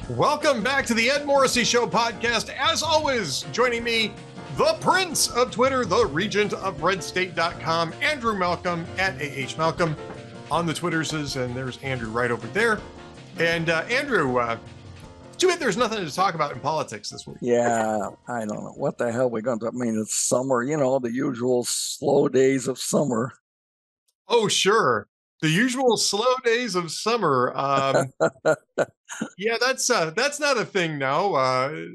Welcome back to the Ed Morrissey Show podcast. As always, joining me, the Prince of Twitter, the Regent of RedState.com, Andrew Malcolm at AHMalcolm on the Twitterses, and there's Andrew right over there. And Andrew, too bad there's nothing to talk about in politics this week. Yeah, I don't know. What the hell we're going to, it's summer, the usual slow days of summer. Oh, sure. The usual slow days of summer. Yeah, that's not a thing now.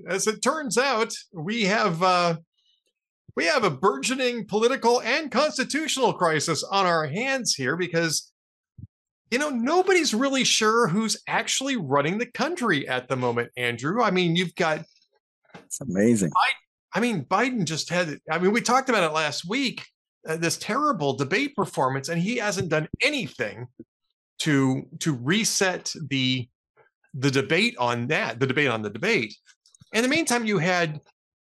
As it turns out, we have a burgeoning political and constitutional crisis on our hands here because, nobody's really sure who's actually running the country at the moment, Andrew. I mean, you've got... It's amazing. Biden just had... we talked about it last week, this terrible debate performance, and he hasn't done anything to reset the debate on that, the debate on the debate. In the meantime, you had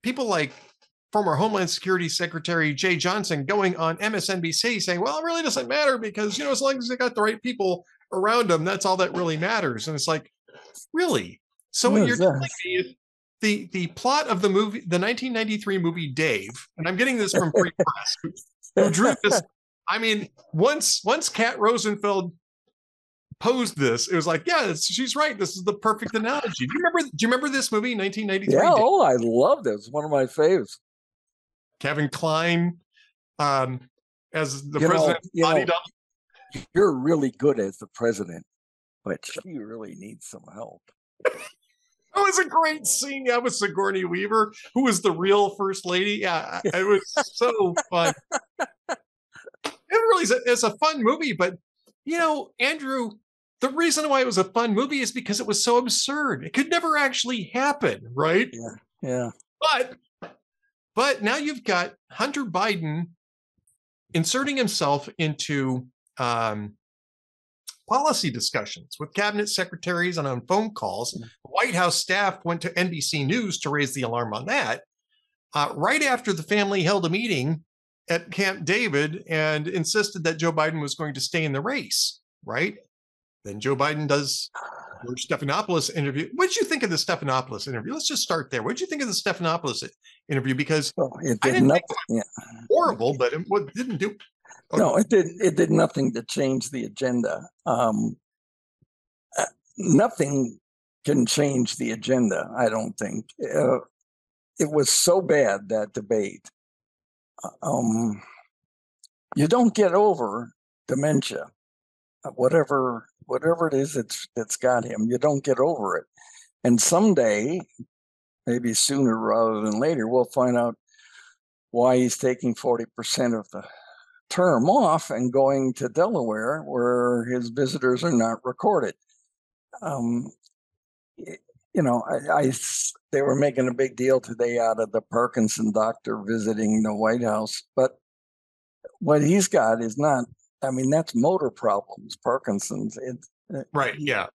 people like former Homeland Security Secretary Jay Johnson going on MSNBC saying, well, it really doesn't matter because, as long as they got the right people around them, that's all that really matters. And it's like, really? So what you're telling me is the plot of the movie, the 1993 movie Dave, and I'm getting this from Free Press, who drew this. Once Kat Rosenfeld posed this, it was like, yeah, she's right. This is the perfect analogy. Do you remember this movie, 1993? Yeah, I loved it. It's one of my faves. Kevin Kline as the president. You're really good as the president, but you really need some help. It was a great scene. That was Sigourney Weaver, who was the real first lady. Yeah, it was so fun. It really is. It's a fun movie, but Andrew, the reason why it was a fun movie is because it was so absurd. It could never actually happen, right? Yeah. But now you've got Hunter Biden inserting himself into policy discussions with cabinet secretaries and on phone calls. The White House staff went to NBC News to raise the alarm on that. Right after the family held a meeting at Camp David and insisted that Joe Biden was going to stay in the race, right? Then Joe Biden does George Stephanopoulos interview. What did you think of the Stephanopoulos interview? Let's just start there. What did you think of the Stephanopoulos interview? Because it did nothing. Horrible, but it didn't do. Okay. No, it did nothing to change the agenda. Nothing can change the agenda, I don't think. It was so bad, that debate. You don't get over dementia, whatever it is that's got him. You don't get over it, and someday, maybe sooner rather than later, we'll find out why he's taking 40% of the term off and going to Delaware, where his visitors are not recorded. They were making a big deal today out of the Parkinson doctor visiting the White House, but what he's got is not. That's motor problems, Parkinson's. Right. Yeah.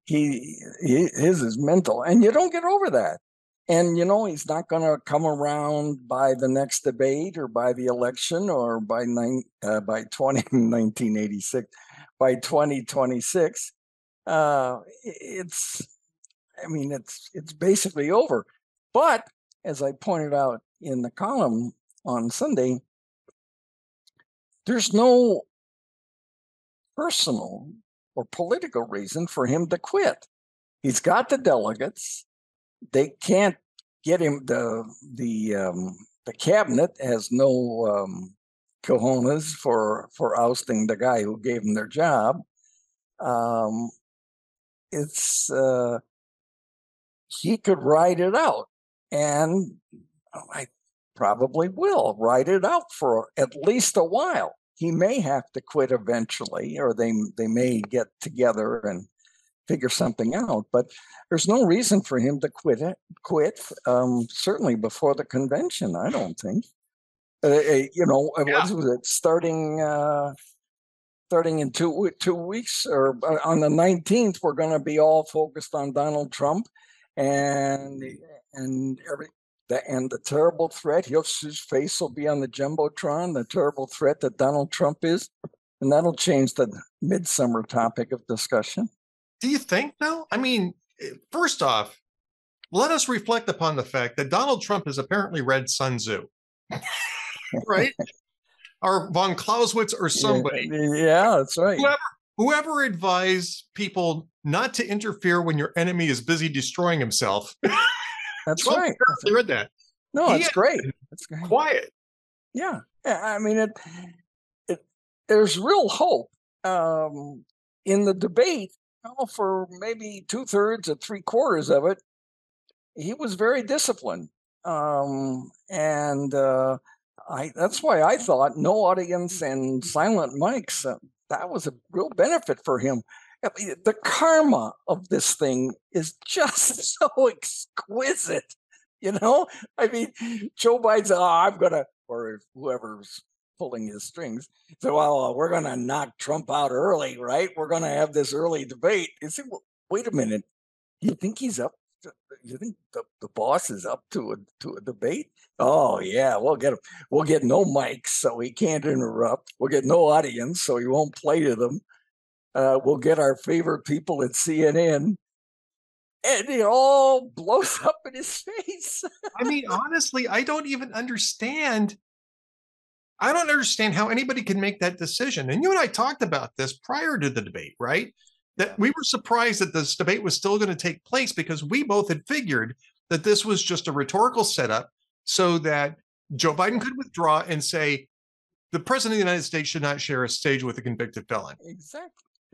His is mental, and you don't get over that. And he's not going to come around by the next debate or by the election or by 1986, by 2026. It's basically over. But as I pointed out in the column on Sunday, there's no personal or political reason for him to quit. He's got the delegates. They can't get him. The cabinet has no cojones for ousting the guy who gave them their job. He could ride it out, and I probably will ride it out for at least a while. He may have to quit eventually, or they may get together and figure something out, but there's no reason for him to quit. Certainly before the convention, I don't think. What was it? Starting in 2 weeks, or on the 19th, we're going to be all focused on Donald Trump and the terrible threat. His face will be on the jumbotron. The terrible threat that Donald Trump is, and that'll change the midsummer topic of discussion. Do you think, though? first off, let us reflect upon the fact that Donald Trump has apparently read Sun Tzu, right? Or von Clausewitz or somebody. Yeah, that's right. Whoever advised people not to interfere when your enemy is busy destroying himself. That's Trump right. apparently read that. No, it's great. It's great. Quiet. Yeah. I mean, there's real hope in the debate. For maybe 2/3 or 3/4 of it, he was very disciplined, and that's why I thought no audience and silent mics. That was a real benefit for him. I mean, the karma of this thing is just so exquisite. I mean, Joe Biden said, I'm going to, or whoever's pulling his strings, so, well, we're going to knock Trump out early, right? We're going to have this early debate. You say, well, wait a minute. You think he's up? You think the boss is up to a debate? Oh, yeah, we'll get him. We'll get no mics, so he can't interrupt. We'll get no audience, so he won't play to them. We'll get our favorite people at CNN. And it all blows up in his face. I mean, honestly, I don't understand how anybody can make that decision. And you and I talked about this prior to the debate, right? That we were surprised that this debate was still going to take place because we both had figured that this was just a rhetorical setup so that Joe Biden could withdraw and say, the president of the United States should not share a stage with a convicted felon.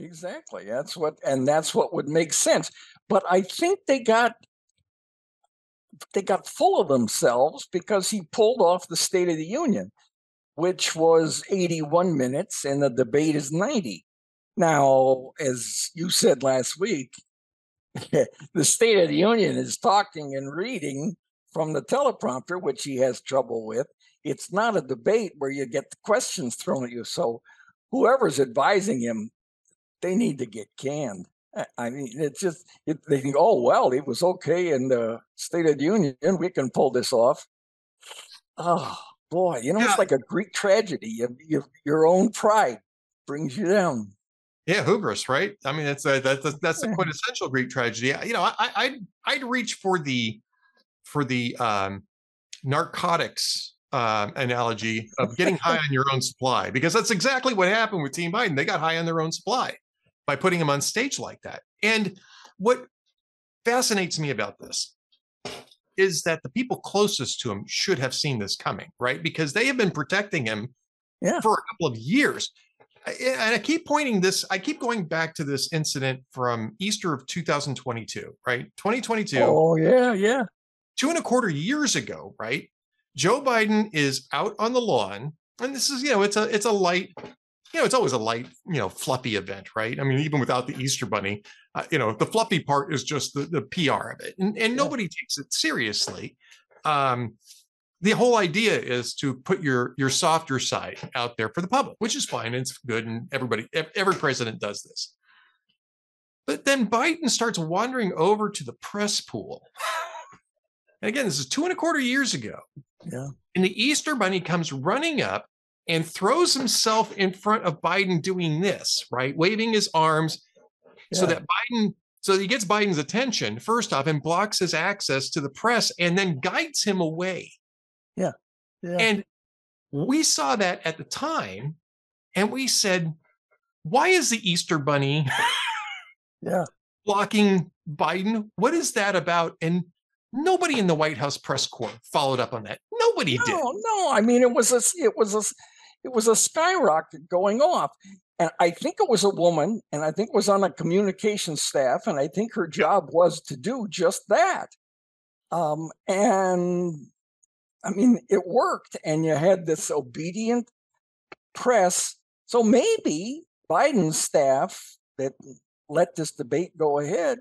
Exactly. That's what would make sense. But I think they got full of themselves because he pulled off the State of the Union, which was 81 minutes, and the debate is 90. Now, as you said last week, the State of the Union is talking and reading from the teleprompter, which he has trouble with. It's not a debate where you get the questions thrown at you. So whoever's advising him, they need to get canned. I mean, it's just, they think, oh, well, it was okay in the State of the Union. We can pull this off. Oh, boy, it's like a Greek tragedy. Your own pride brings you down. Yeah, hubris, right? I mean, that's the quintessential Greek tragedy. I'd reach for the narcotics analogy of getting high on your own supply, because that's exactly what happened with Team Biden. They got high on their own supply by putting him on stage like that. And what fascinates me about this is that the people closest to him should have seen this coming, right? Because they have been protecting him for a couple of years. And I keep going back to this incident from Easter of 2022, right? 2022. Oh, yeah. 2.25 years ago, right? Joe Biden is out on the lawn, and this is, it's a light, it's always a light, fluffy event, right? I mean, even without the Easter bunny, the fluffy part is just the PR of it, and nobody takes it seriously. The whole idea is to put your softer side out there for the public, which is fine. And it's good. And every president does this. But then Biden starts wandering over to the press pool. And again, this is 2.25 years ago. Yeah. And the Easter bunny comes running up and throws himself in front of Biden doing this, right? Waving his arms so he gets Biden's attention first off and blocks his access to the press and then guides him away. Yeah. And we saw that at the time, and we said, why is the Easter bunny blocking Biden? What is that about? And nobody in the White House press corps followed up on that. Nobody did. No. I mean, it was a skyrocket going off. And I think it was a woman, and I think it was on a communications staff, and I think her job was to do just that. And I mean, it worked, and you had this obedient press. So maybe Biden's staff that let this debate go ahead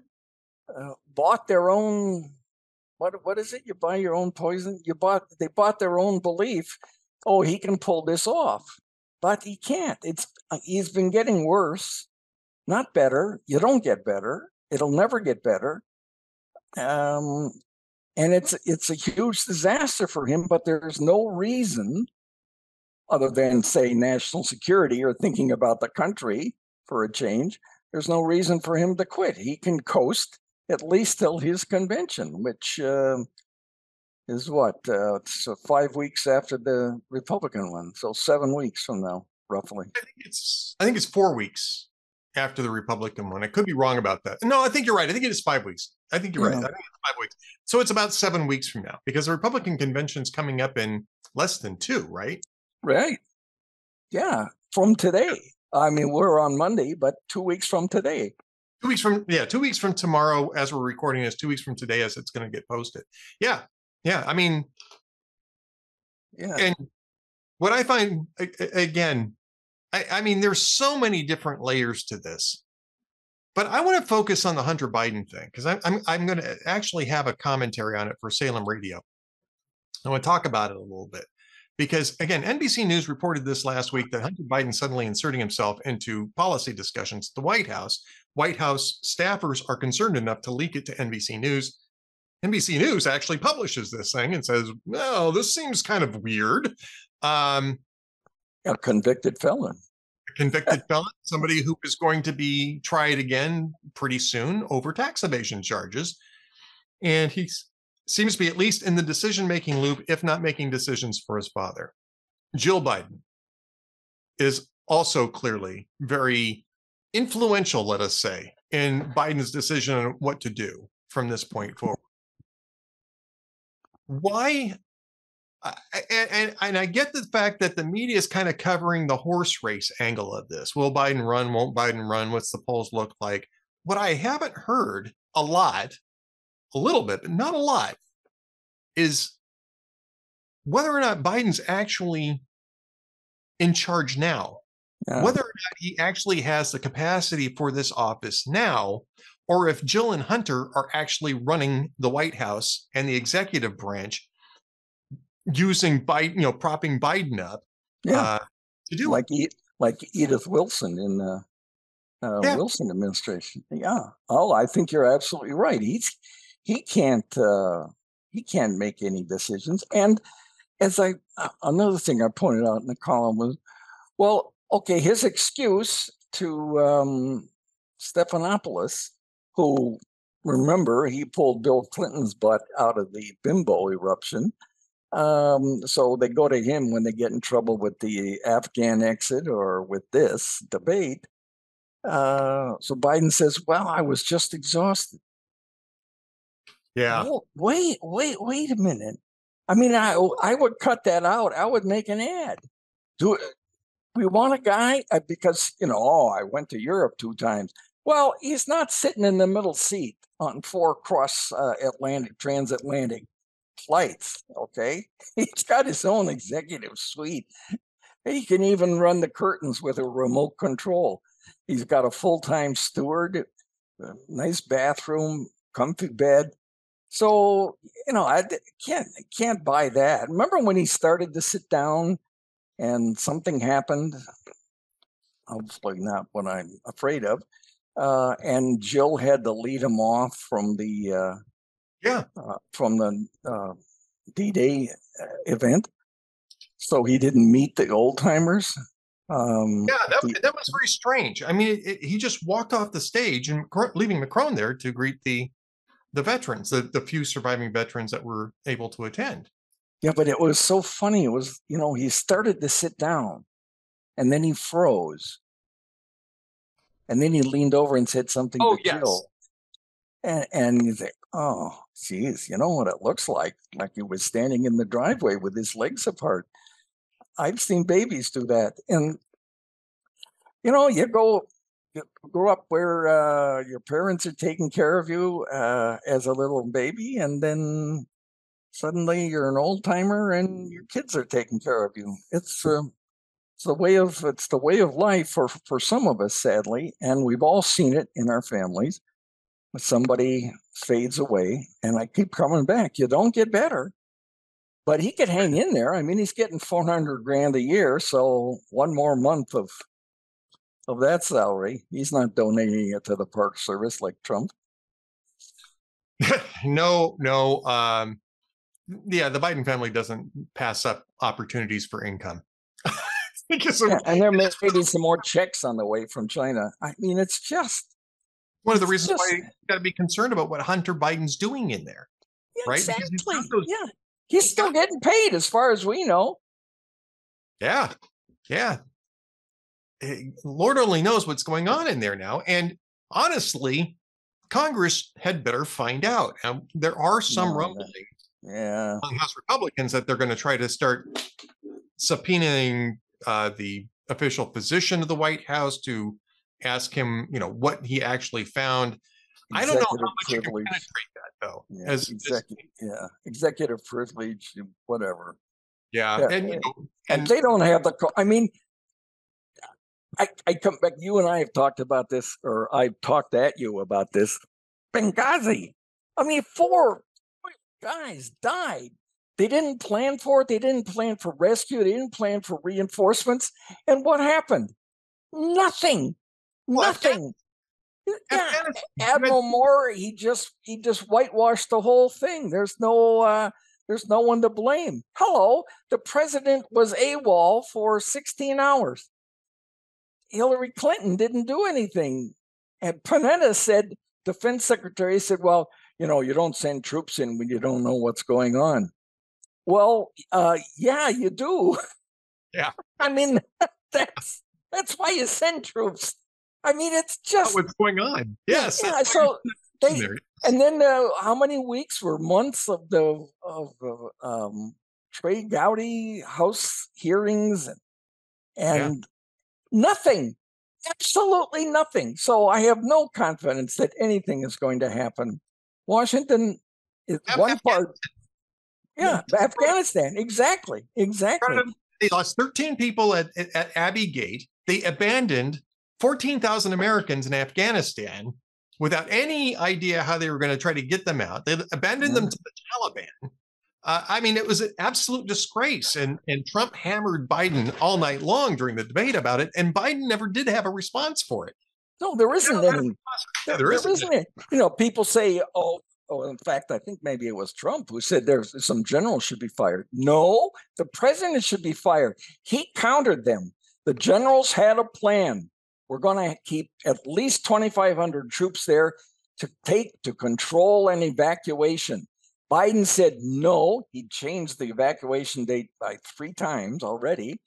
bought their own. What is it? You buy your own poison. They bought their own belief. Oh, he can pull this off, but he can't. He's been getting worse, not better. You don't get better. It'll never get better. And it's a huge disaster for him, but there's no reason other than, say, national security or thinking about the country for a change. There's no reason for him to quit. He can coast at least till his convention, which is what? So 5 weeks after the Republican one. So 7 weeks from now, roughly. I think it's 4 weeks after the Republican one. I could be wrong about that. No, I think you're right. I think it is 5 weeks. I think you're right. I think it's 5 weeks. So it's about 7 weeks from now, because the Republican convention's coming up in less than 2, right? Right. Yeah. From today. I mean, we're on Monday, but 2 weeks from today. 2 weeks from 2 weeks from tomorrow, as we're recording this, 2 weeks from today, as it's going to get posted. Yeah. I mean, yeah. And what I find, again, I mean, there's so many different layers to this, but I want to focus on the Hunter Biden thing, because I'm going to actually have a commentary on it for Salem Radio. I want to talk about it a little bit, because again, NBC News reported this last week, that Hunter Biden suddenly inserting himself into policy discussions at the White House. White House staffers are concerned enough to leak it to NBC News. NBC News actually publishes this thing and says, "No, this seems kind of weird." A convicted felon. Somebody who is going to be tried again pretty soon over tax evasion charges. And he seems to be at least in the decision-making loop, if not making decisions for his father. Jill Biden is also clearly very influential, let us say, in Biden's decision on what to do from this point forward. Why? And I get the fact that the media is kind of covering the horse race angle of this. Will Biden run? Won't Biden run? What's the polls look like? What I haven't heard a little bit, but not a lot, is whether or not Biden's actually in charge now, whether or not he actually has the capacity for this office now, or if Jill and Hunter are actually running the White House and the executive branch, using Biden, propping Biden up to do like Edith Wilson in the Wilson administration. Yeah. Oh, I think you're absolutely right. He can't make any decisions. And as another thing I pointed out in the column was, well, okay, his excuse to Stephanopoulos, who, remember, he pulled Bill Clinton's butt out of the bimbo eruption. So they go to him when they get in trouble with the Afghan exit or with this debate. So Biden says, well, I was just exhausted. Yeah. Oh, wait a minute. I mean, I would cut that out. I would make an ad. We want a guy because, I went to Europe 2 times. Well, he's not sitting in the middle seat on 4 transatlantic flights. Okay. He's got his own executive suite. He can even run the curtains with a remote control. He's got a full-time steward, a nice bathroom, comfy bed. So, I can't buy that. Remember when he started to sit down and something happened? Hopefully not what I'm afraid of. And Jill had to lead him off from the D-Day event, so he didn't meet the old timers. That was very strange. I mean, he just walked off the stage and leaving Macron there to greet the veterans, the few surviving veterans that were able to attend. Yeah, but it was so funny. It was, he started to sit down, and then he froze, and then he leaned over and said something to Jill. And you think, oh, geez, you know what it looks like he was standing in the driveway with his legs apart. I've seen babies do that. And, you grow up where your parents are taking care of you as a little baby, and then suddenly you're an old timer and your kids are taking care of you. It's the way of life for some of us, sadly, and we've all seen it in our families. Somebody fades away, and I keep coming back. You don't get better, but he could hang in there. I mean, he's getting $400,000 a year, so 1 more month of that salary, he's not donating it to the Park Service like Trump. No. The Biden family doesn't pass up opportunities for income. And there may be some more checks on the way from China. I mean, it's just. one of the It's reasons why just, you got to be concerned about what Hunter Biden's doing in there, yeah, right? Because he's got exactly. those, Yeah. He's still getting paid as far as we know. yeah, yeah. Lord only knows what's going on in there now. And honestly, Congress had better find out. There are some rumblings among House Republicans that they're going to try to start subpoenaing the official physician of the White House to ask him, what he actually found. I don't know how much you can penetrate that, though. Yeah, executive privilege, whatever. Yeah, and they don't have the. I mean, I come back. You and I have talked about this, or I've talked at you about this. Benghazi. I mean, 4 guys died. They didn't plan for it. They didn't plan for rescue. They didn't plan for reinforcements. And what happened? Nothing. Nothing. Yeah, Admiral Moore, he just whitewashed the whole thing. There's no one to blame. Hello, the president was AWOL for 16 hours. Hillary Clinton didn't do anything. And Panetta said, defense secretary said, well, you don't send troops in when you don't know what's going on. Well, yeah, you do. Yeah. I mean, that's why you send troops. I mean, it's just what's going on. Yes. Yeah. So and then how many weeks or months of the Trey Gowdy House hearings and nothing, absolutely nothing. So I have no confidence that anything is going to happen. Washington is one part. Yeah, Afghanistan. Exactly. They lost 13 people at Abbey Gate. They abandoned 14,000 Americans in Afghanistan without any idea how they were going to try to get them out. They abandoned them to the Taliban. I mean, it was an absolute disgrace. And Trump hammered Biden all night long during the debate about it. And Biden never did have a response for it. No, there isn't any. There isn't any. People say, oh, in fact, I think maybe it was Trump who said there's some generals should be fired. No, the president should be fired. He countered them. The generals had a plan. We're going to keep at least 2,500 troops there to control an evacuation. Biden said no. He changed the evacuation date by 3 times already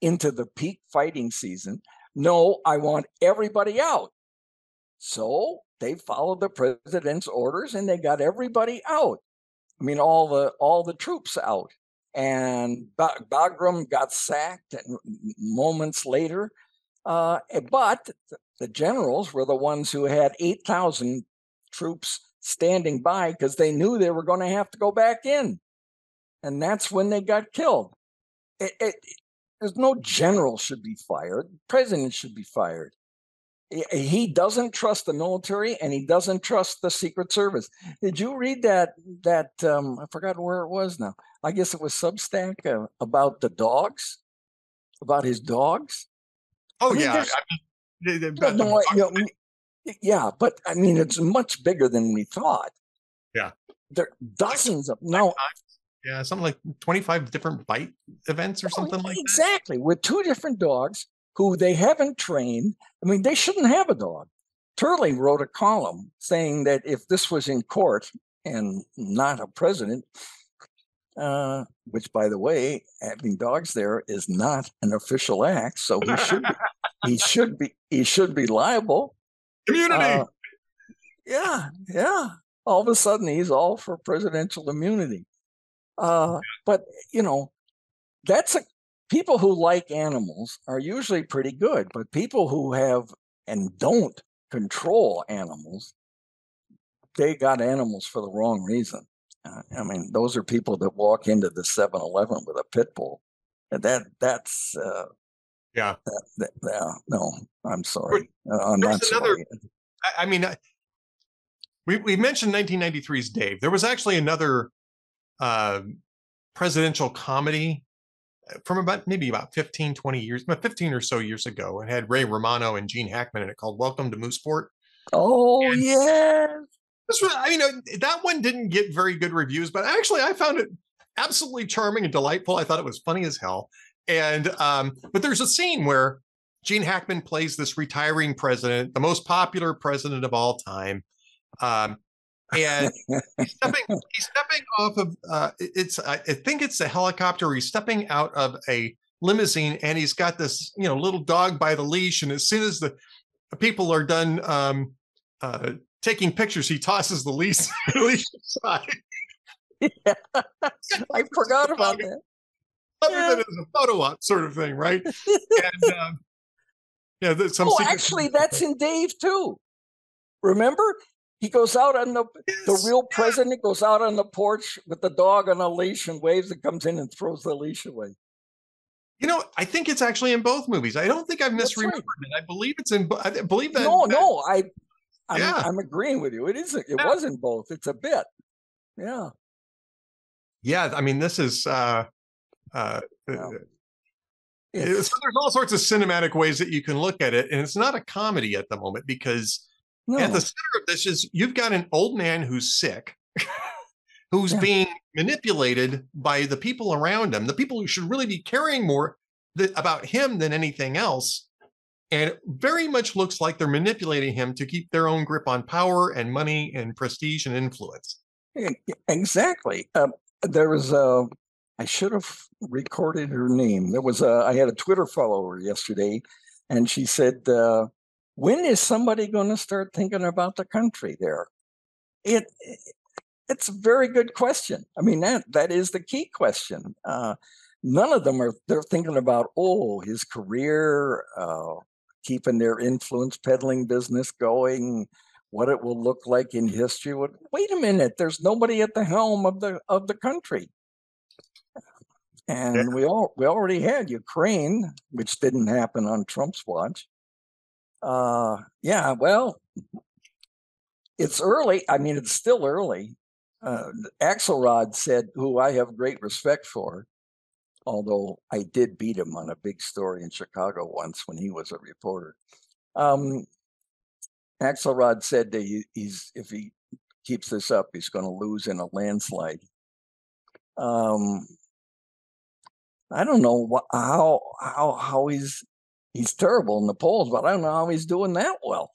into the peak fighting season. No, I want everybody out. So they followed the president's orders and they got everybody out. I mean, all the troops out. And Bagram got sacked moments later. But the generals were the ones who had 8,000 troops standing by because they knew they were going to have to go back in. And that's when they got killed. There's no general should be fired. The president should be fired. He doesn't trust the military and he doesn't trust the Secret Service. Did you read that I forgot where it was now. I guess it was Substack about the dogs, about his dogs. Oh, yeah, but I mean, it's much bigger than we thought. Yeah. There are dozens of now. Yeah, something like 25 different bite events or something like that. Exactly, with 2 different dogs who they haven't trained. I mean, they shouldn't have a dog. Turley wrote a column saying that if this was in court and not a president, which, by the way, having dogs there is not an official act, so he should be liable. Immunity. Yeah. All of a sudden, he's all for presidential immunity. But people who like animals are usually pretty good, but people who have and don't control animals, they got animals for the wrong reason. I mean, those are people that walk into the 7-Eleven with a pit bull. And that's no, I'm sorry. I'm not sorry. I mean, we mentioned 1993's Dave. There was actually another presidential comedy from about 15 or so years ago. It had Ray Romano and Gene Hackman in it called Welcome to Mooseport. Oh, yes. That one didn't get very good reviews, but actually I found it absolutely charming and delightful. I thought it was funny as hell. And but there's a scene where Gene Hackman plays this retiring president, the most popular president of all time. And he's stepping off of I think it's a helicopter. He's stepping out of a limousine, and he's got this little dog by the leash. And as soon as the people are done taking pictures, he tosses the leash aside. Yeah. I forgot about that. Other than as a photo op sort of thing, right? And actually, that's in Dave too. Remember? He goes out on the real president goes out on the porch with the dog on a leash and waves and comes in and throws the leash away. I think it's actually in both movies. I don't think I've misremembered it. I believe it's in. I believe that. No. I'm agreeing with you. It isn't. It was in both. It's a bit. Yeah. Yeah. I mean, this is. There's all sorts of cinematic ways that you can look at it, and it's not a comedy at the moment because at the center of this is you've got an old man who's sick, who's being manipulated by the people around him, the people who should really be caring more about him than anything else. And it very much looks like they're manipulating him to keep their own grip on power and money and prestige and influence. Exactly. There was I should have recorded her name. I had a Twitter follower yesterday, and she said, when is somebody going to start thinking about the country there? It's a very good question. I mean, that is the key question. None of them they're thinking about, his career, keeping their influence peddling business going, what it will look like in history. Wait a minute, there's nobody at the helm of the country. And we already had Ukraine, which didn't happen on Trump's watch. Well, it's early. I mean, it's still early. Axelrod said, who I have great respect for, although I did beat him on a big story in Chicago once when he was a reporter. Axelrod said that if he keeps this up, he's going to lose in a landslide. I don't know how he's terrible in the polls, but I don't know how he's doing that well.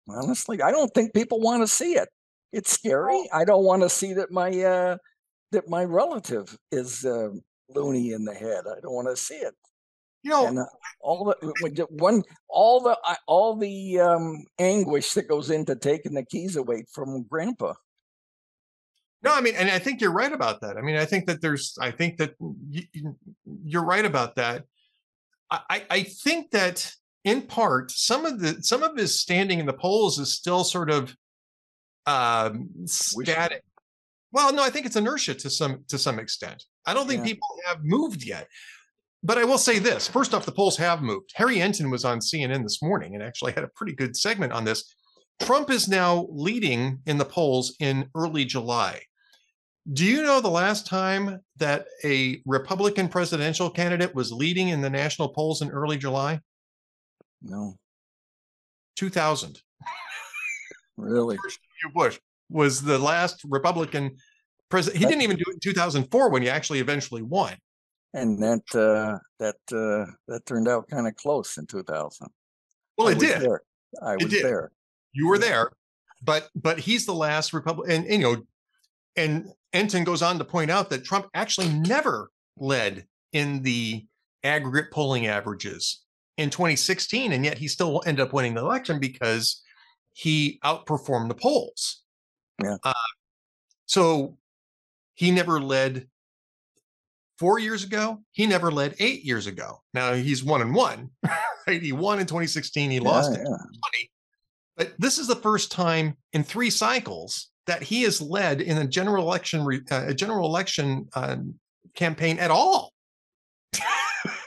Honestly, I don't think people want to see it. It's scary. I don't want to see that my relative is loony in the head. I don't want to see it. And all the anguish that goes into taking the keys away from Grandpa. No, I mean, and I think you're right about that. I mean, I think that you're right about that. I think that in part, some of his standing in the polls is still sort of static. Well, no, I think it's inertia to some extent. I don't think people have moved yet. But I will say this. First off, the polls have moved. Harry Enton was on CNN this morning and actually had a pretty good segment on this. Trump is now leading in the polls in early July. Do you know the last time that a Republican presidential candidate was leading in the national polls in early July? No. 2000. Really? George W. Bush was the last Republican president. He didn't even do it in 2004 when he actually eventually won. And that turned out kind of close in 2000. Well, it did. I was there. You were there, but he's the last Republican, and Enton goes on to point out that Trump actually never led in the aggregate polling averages in 2016, and yet he still ended up winning the election because he outperformed the polls. Yeah. So he never led 4 years ago. He never led 8 years ago. Now he's 1-1. Right? He won in 2016. He lost in 2020. But this is the first time in 3 cycles that he has led in a general election campaign at all.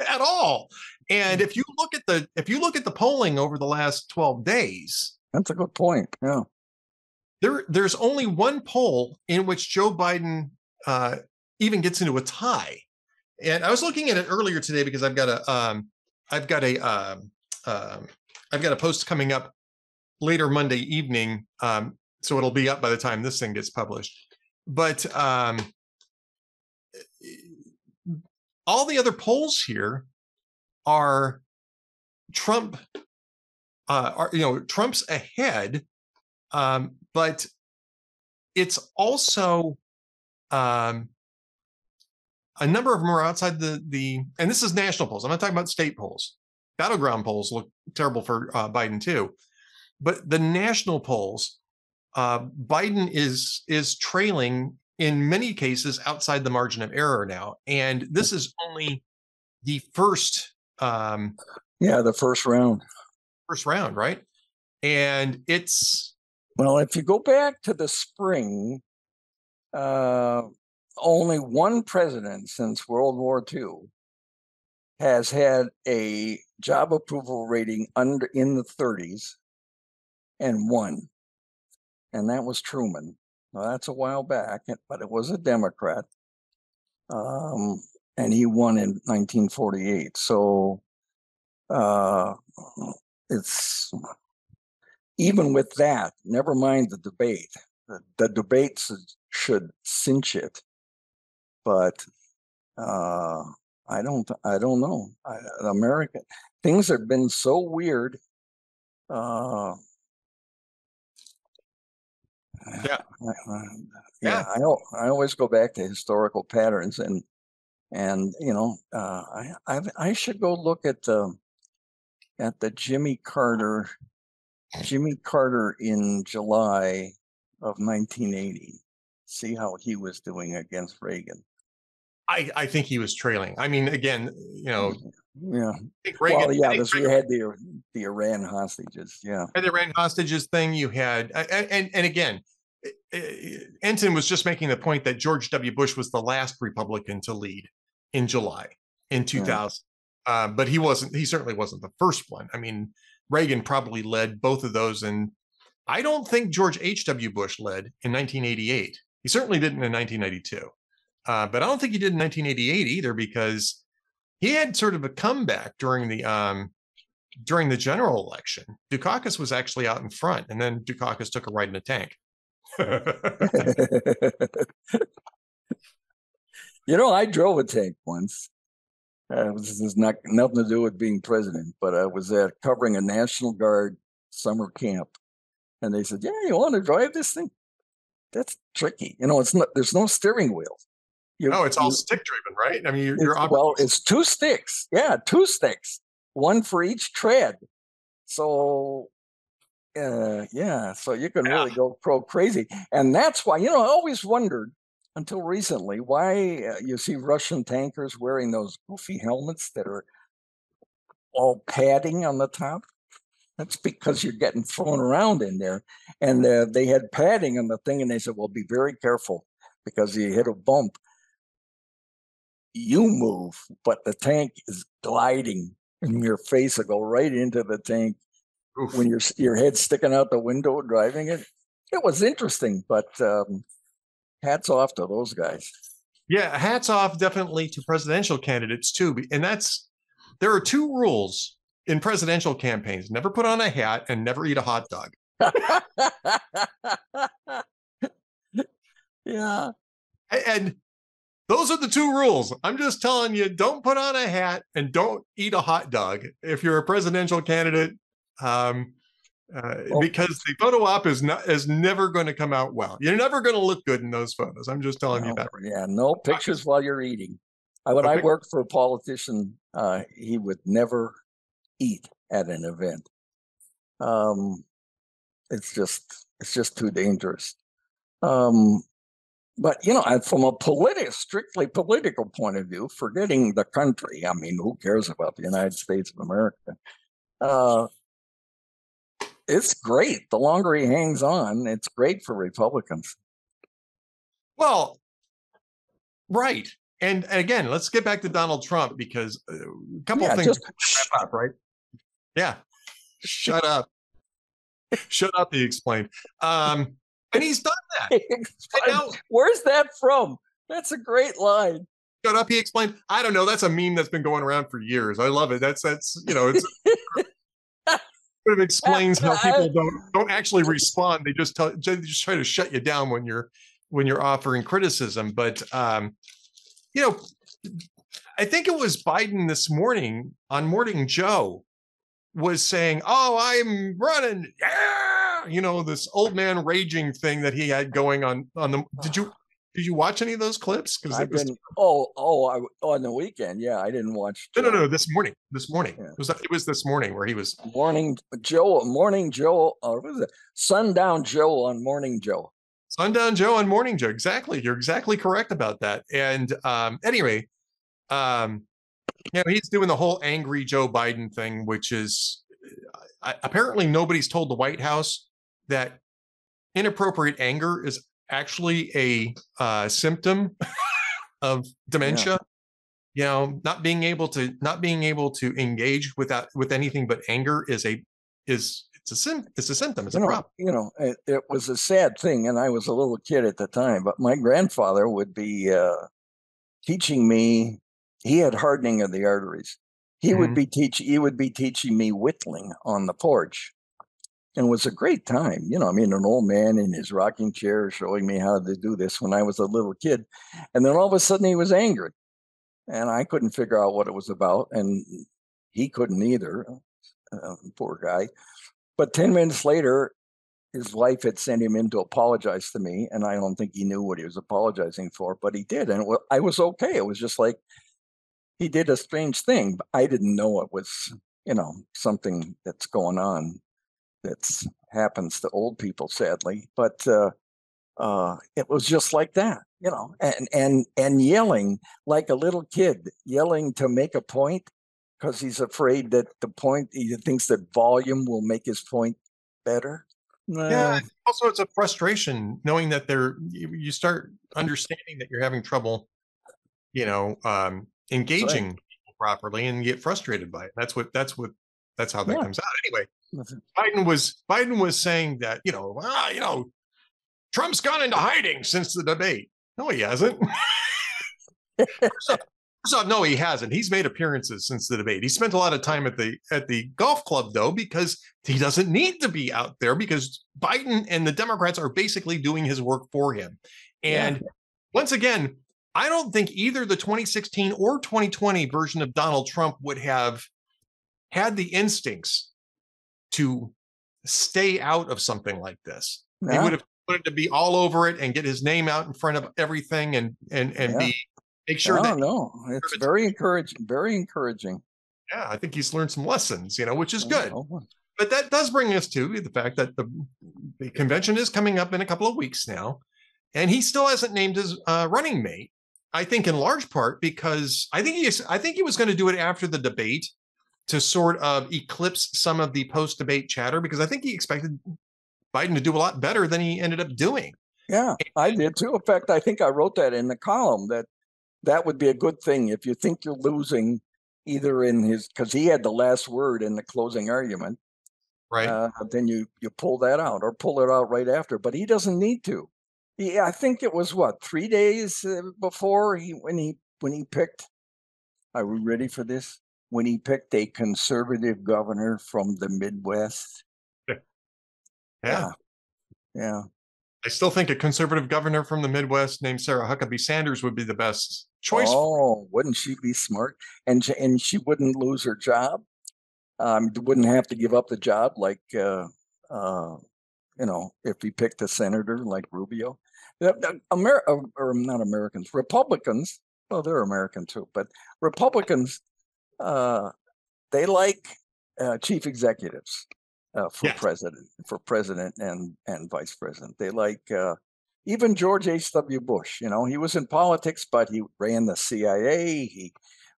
At all. And if you look at the polling over the last 12 days, that's a good point. Yeah. There's only one poll in which Joe Biden even gets into a tie. And I was looking at it earlier today because I've got a post coming up later Monday evening. So it'll be up by the time this thing gets published. But all the other polls here are Trump, Trump's ahead, but it's also a number of them are outside and this is national polls. I'm not talking about state polls. Battleground polls look terrible for Biden too, but the national polls, Biden is trailing in many cases outside the margin of error now, and this is only the first. The first round. First round, right? And it's if you go back to the spring, only one president since World War II has had a job approval rating in the 30s and won. And that was Truman. Now, that's a while back, but it was a Democrat. And he won in 1948. So it's even with that, never mind the debate. The debates should cinch it, but I don't know. America, things have been so weird. Yeah. I always go back to historical patterns, and I should go look at the Jimmy Carter in July of 1980. See how he was doing against Reagan. I think he was trailing. I mean, again, Yeah. I think Reagan. Because you had the Iran hostages. Yeah. The Iran hostages thing. You had, and again, Ensign was just making the point that George W. Bush was the last Republican to lead in July in 2000. Yeah. But he certainly wasn't the first one. I mean, Reagan probably led both of those. And I don't think George H.W. Bush led in 1988. He certainly didn't in 1992. But I don't think he did in 1988 either, because he had sort of a comeback during the general election. Dukakis was actually out in front, and then Dukakis took a ride in a tank. I drove a tank once. This has nothing to do with being president, but I was covering a National Guard summer camp, and they said, "Yeah, you want to drive this thing? That's tricky. It's not. There's no steering wheel. It's all stick driven, right? I mean, it's two sticks. Yeah, two sticks, one for each tread. So, so you can really go crazy. And that's why, I always wondered until recently why you see Russian tankers wearing those goofy helmets that are all padding on the top. That's because you're getting thrown around in there. And they had padding on the thing, and they said, well, be very careful, because you hit a bump, you move, but the tank is gliding, and your face will go right into the tank. Oof. When your head's sticking out the window driving it. It was interesting, but hats off to those guys. Yeah, hats off definitely to presidential candidates too. And there are two rules in presidential campaigns: never put on a hat and never eat a hot dog. Yeah. And those are the two rules. I'm just telling you, don't put on a hat and don't eat a hot dog if you're a presidential candidate, because the photo op is never going to come out well. You're never going to look good in those photos. I'm just telling you that. Right. Yeah, no pictures while you're eating. When I worked for a politician, he would never eat at an event. It's just too dangerous. But from a strictly political point of view, forgetting the country, I mean, who cares about the United States of America? It's great. The longer he hangs on, it's great for Republicans. Well, right. And again, let's get back to Donald Trump, because a couple of things to wrap up, right? Yeah. Shut up. Shut up, he explained. And he's done that. Where's that from? That's a great line. Shut up, he explained. I don't know. That's a meme that's been going around for years. I love it. It's it explains how people don't actually respond. They just try to shut you down when you're offering criticism. But I think it was Biden this morning on Morning Joe was saying, "Oh, I'm running, yeah," this old man raging thing that he had going on the. Did you watch any of those clips? Because I it was didn't. On the weekend. Yeah, I didn't watch. no, this morning. Yeah. It was this morning where he was Morning Joe, or what was it? Sundown Joe on Morning Joe. Sundown Joe and Morning Joe. Exactly. You're exactly correct about that. And anyway, he's doing the whole angry Joe Biden thing, which is apparently nobody's told the White House that inappropriate anger is actually a symptom of dementia. Yeah. Not being able to engage with anything but anger is a symptom. It's a problem. It was a sad thing, and I was a little kid at the time. But my grandfather would be teaching me. He had hardening of the arteries. He would be teaching me whittling on the porch, and it was a great time. An old man in his rocking chair showing me how to do this when I was a little kid, and then all of a sudden he was angry, and I couldn't figure out what it was about, and he couldn't either. Poor guy. But 10 minutes later, his wife had sent him in to apologize to me, and I don't think he knew what he was apologizing for, but he did, and I was okay. It was just like he did a strange thing, but I didn't know it was, something that's going on that happens to old people, sadly. But it was just like that, and yelling like a little kid, yelling to make a point because he's afraid that he thinks that volume will make his point better. Yeah. Also, it's a frustration knowing that you start understanding that you're having trouble, engaging Right. people properly, and you get frustrated by it. That's how that comes out. Anyway, Mhm. Biden was saying that, Trump's gone into hiding since the debate. No, he hasn't. First off, no, he hasn't. He's made appearances since the debate. He spent a lot of time at the golf club, though, because he doesn't need to be out there because Biden and the Democrats are basically doing his work for him. And once again, I don't think either the 2016 or 2020 version of Donald Trump would have had the instincts to stay out of something like this. He would have wanted to be all over it and get his name out in front of everything and make sure that. No, it's very encouraging. Very encouraging. Yeah, I think he's learned some lessons, which is good. But that does bring us to the fact that the convention is coming up in a couple of weeks now, and he still hasn't named his running mate. I think in large part because I think he was going to do it after the debate to sort of eclipse some of the post-debate chatter, because I think he expected Biden to do a lot better than he ended up doing. Yeah, I did too. In fact, I think I wrote that in the column that would be a good thing if you think you're losing either because he had the last word in the closing argument. Right. Then you pull that out or pull it out right after, but he doesn't need to. I think it was 3 days before when he picked. Are we ready for this? When he picked a conservative governor from the Midwest. Yeah. I still think a conservative governor from the Midwest named Sarah Huckabee Sanders would be the best choice. Oh, wouldn't she be smart? And she wouldn't lose her job. Wouldn't have to give up the job like if he picked a senator like Rubio. Or not Americans, Republicans. Well, they're American too, but Republicans, they like chief executives for president and vice president. They like even George H.W. Bush. He was in politics, but he ran the CIA. He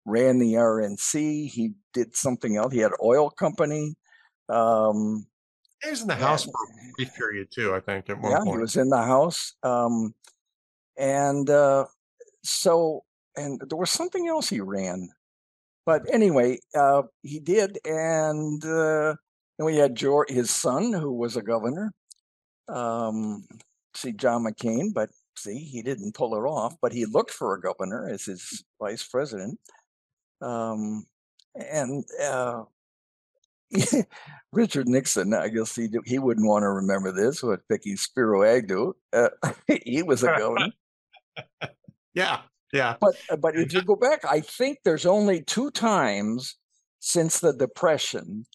ran the RNC. He did something else. He had an oil company. He was in the House for a brief period too, I think, at one point. Yeah, he was in the House. And there was something else he ran. But anyway, he did. And we had his son, who was a governor. John McCain, but he didn't pull it off. But he looked for a governor as his vice president. Richard Nixon, I guess he wouldn't want to remember this, but picking Spiro Agnew, he was a governor. Yeah. But if you go back, I think there's only 2 times since the Depression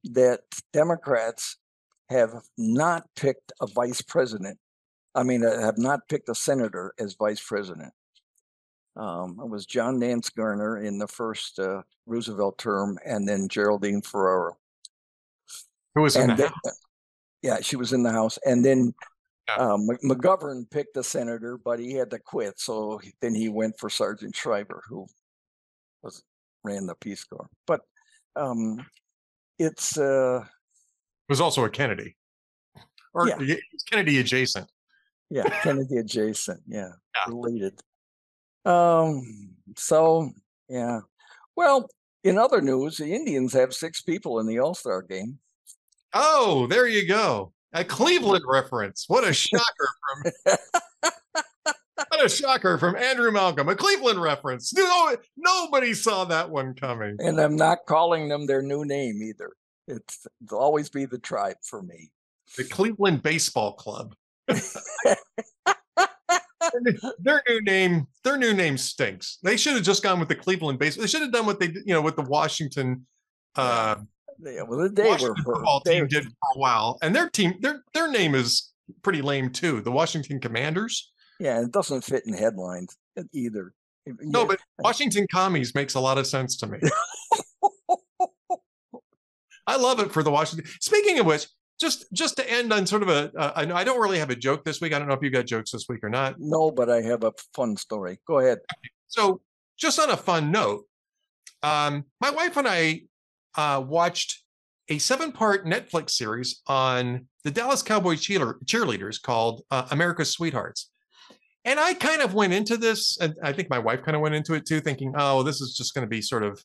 that Democrats have not picked a vice president. I mean, have not picked a senator as vice president. It was John Nance Garner in the first Roosevelt term, and then Geraldine Ferraro. Who was in the House? Yeah, she was in the House. And then Yeah. McGovern picked a senator, but he had to quit. So then he went for Sergeant Schreiber, who ran the Peace Corps. But it's It was also a Kennedy, or yeah. Kennedy adjacent. Yeah, Kennedy adjacent. Yeah, related. So yeah. Well, in other news, the Indians have 6 people in the All-Star game. Oh, there you go. A Cleveland reference. What a shocker from Andrew Malcolm. A Cleveland reference. Nobody saw that one coming. And I'm not calling them their new name either. It'll always be the Tribe for me. The Cleveland Baseball Club. Their new name stinks. They should have just gone with the Cleveland Baseball. They should have done what they did, with the Washington football team did for a while. And their team, their name is pretty lame too. The Washington Commanders. Yeah, it doesn't fit in headlines either. No, but Washington Commies makes a lot of sense to me. I love it for the Washington. Speaking of which, just to end on sort of I don't really have a joke this week. I don't know if you got jokes this week or not. No, but I have a fun story. Go ahead. So just on a fun note, my wife and I watched a 7-part Netflix series on the Dallas Cowboys cheerleaders called America's Sweethearts. And I kind of went into this, and I think my wife kind of went into it too, thinking, oh, this is just going to be sort of,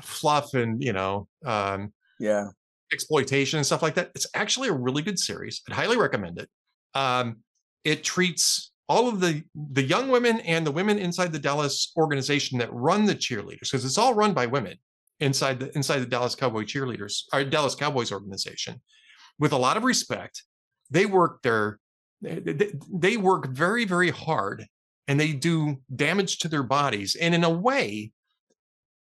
fluff and, exploitation and stuff like that. It's actually a really good series. I'd highly recommend it. It treats all of the young women and the women inside the Dallas organization that run the cheerleaders, because it's all run by women inside the Dallas Cowboy cheerleaders, or Dallas Cowboys organization, with a lot of respect. They work they work very, very hard, and they do damage to their bodies. And in a way,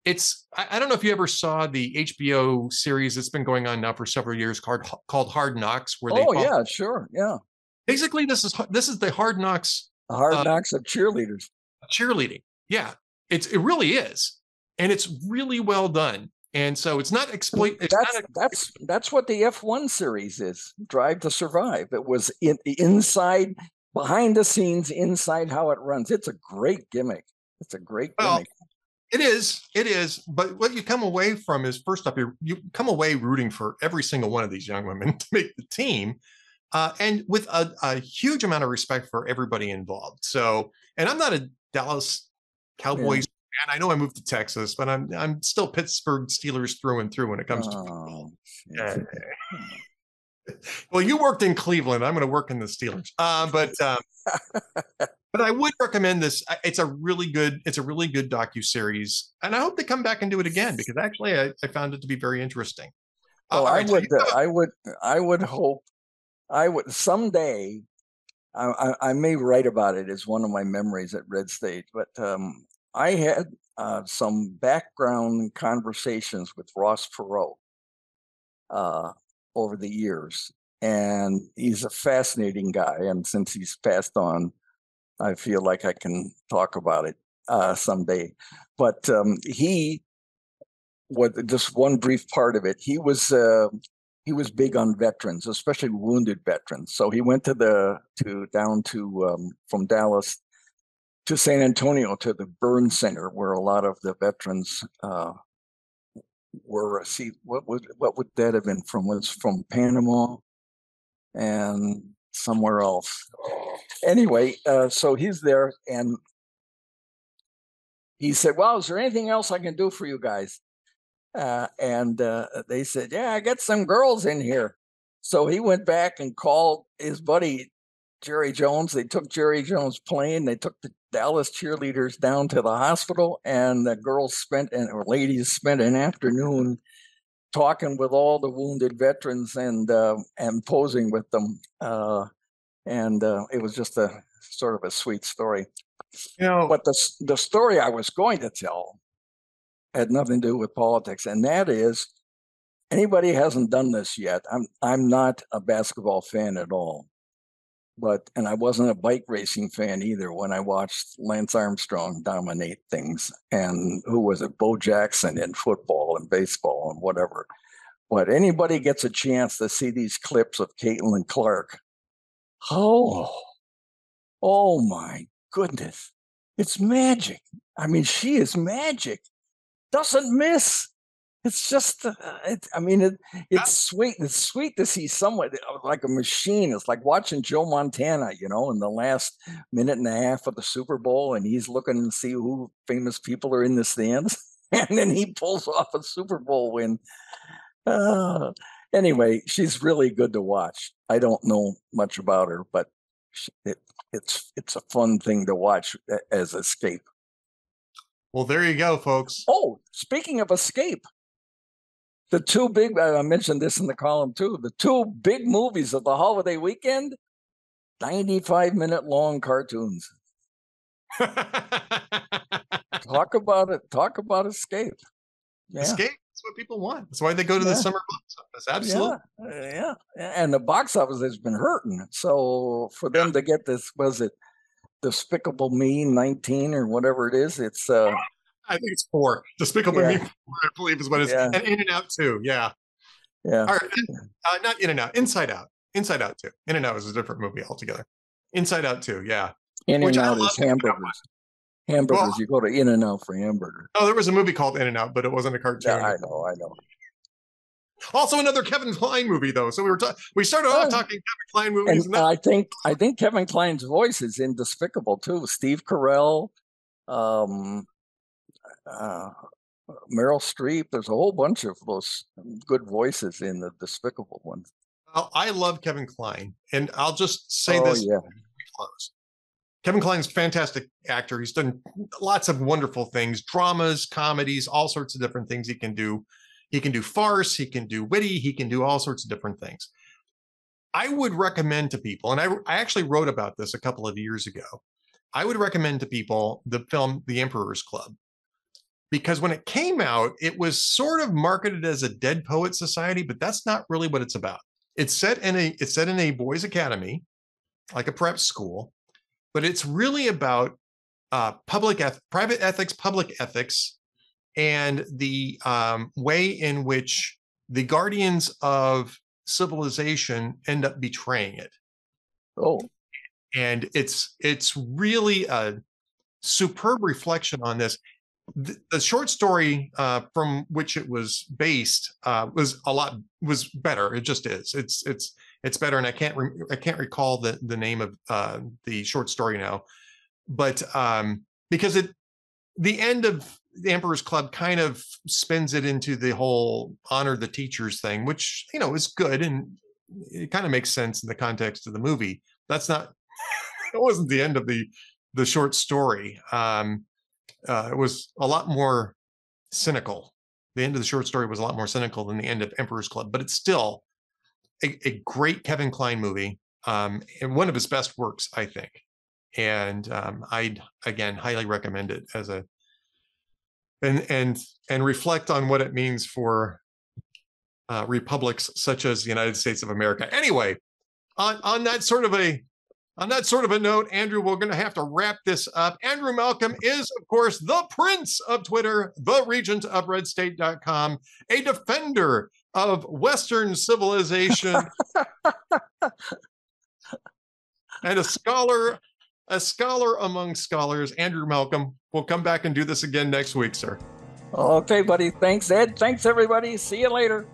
I don't know if you ever saw the HBO series that's been going on now for several years called Hard Knocks, where yeah, sure. Yeah. Basically, this is the Hard Knocks. Hard Knocks of cheerleaders. Cheerleading. Yeah. It really is. And it's really well done. And so it's not that's what the F1 series is. Drive to Survive. It was inside, behind the scenes, inside how it runs. It's a great gimmick. It's a great gimmick. It is. But what you come away from is, first up, you come away rooting for every single one of these young women to make the team, and with a huge amount of respect for everybody involved. So, and I'm not a Dallas Cowboys fan. I know I moved to Texas, but I'm still Pittsburgh Steelers through and through when it comes to football. Well, you worked in Cleveland. I'm going to work in the Steelers. But I would recommend this. It's a really good docuseries, and I hope they come back and do it again, because actually I found it to be very interesting. Well, I would hope someday. I may write about it as one of my memories at Red State, but I had some background conversations with Ross Perot over the years, and he's a fascinating guy. And since he's passed on, I feel like I can talk about it someday. But he was just one brief part of it. He was big on veterans, especially wounded veterans. So he went down from Dallas to San Antonio to the burn center, where a lot of the veterans were. See, what would that have been from? Was from Panama and somewhere else. Anyway, so he's there, and he said, well, is there anything else I can do for you guys? And they said, yeah, I got some girls in here. So he went back and called his buddy Jerry Jones. They took Jerry Jones' plane. They took the Dallas cheerleaders down to the hospital, and the ladies spent an afternoon talking with all the wounded veterans and posing with them. And it was just a sort of a sweet story. But the story I was going to tell had nothing to do with politics, and that is anybody hasn't done this yet, I'm not a basketball fan at all. And I wasn't a bike racing fan either when I watched Lance Armstrong dominate things. And who was it? Bo Jackson in football and baseball and whatever. But anybody gets a chance to see these clips of Caitlin Clark. Oh my goodness. It's magic. I mean, she is magic. Doesn't miss. It's just, it's sweet. It's sweet to see someone like a machine. It's like watching Joe Montana, in the last minute and a half of the Super Bowl, and he's looking to see who famous people are in the stands, and then he pulls off a Super Bowl win. Anyway, she's really good to watch. I don't know much about her, but it's a fun thing to watch as escape. Well, there you go, folks. Oh, speaking of escape. The two big, I mentioned this in the column too, the two big movies of the holiday weekend, 95-minute long cartoons. Talk about it. Talk about escape. Yeah. Escape. That's what people want. That's why they go to the summer box office. Absolutely. Yeah. And the box office has been hurting. So for them to get this, was it Despicable Me 19 or whatever it is, it's I think it's 4. Despicable Me 4, I believe is what it is. And In and Out 2, yeah. All right. Not In and Out, Inside Out. Inside Out 2. In and Out is a different movie altogether. Inside Out 2, yeah. In and Out is hamburgers. Hamburgers, you go to In and Out for hamburger. Oh, there was a movie called In and Out, but it wasn't a cartoon. Yeah, I know. Also another Kevin Kline movie, though. So we started off talking Kevin Kline movies. And I think Kevin Kline's voice is in Despicable, too. Steve Carell, Meryl Streep. There's a whole bunch of those good voices in the Despicable ones. I love Kevin Kline, and I'll just say this before we close. Kevin Kline's a fantastic actor. He's done lots of wonderful things, dramas, comedies, all sorts of different things he can do. He can do farce, he can do witty, he can do all sorts of different things. I would recommend to people, and I actually wrote about this a couple of years ago. I would recommend to people the film The Emperor's Club, because when it came out, it was sort of marketed as a Dead Poet Society, but that's not really what it's about. It's set in a boys' academy, like a prep school, but it's really about private ethics, public ethics, and the way in which the guardians of civilization end up betraying it. Oh, and it's really a superb reflection on this. The short story from which it was based was better. It just is. It's better, and I can't recall the name of the short story now, but because the end of The Emperor's Club kind of spins it into the whole honor the teachers thing, which is good, and it kind of makes sense in the context of the movie. It wasn't the end of the short story. It was a lot more cynical. The end of the short story was a lot more cynical than the end of Emperor's Club, but it's still a great Kevin Kline movie, and one of his best works, I think. And I'd again highly recommend it as and reflect on what it means for republics such as the United States of America. Anyway, on that sort of a note, Andrew, we're going to have to wrap this up. Andrew Malcolm is, of course, the Prince of Twitter, the Regent of RedState.com, a defender of Western civilization, and a scholar among scholars. Andrew Malcolm, we'll come back and do this again next week, sir. Okay, buddy. Thanks, Ed. Thanks, everybody. See you later.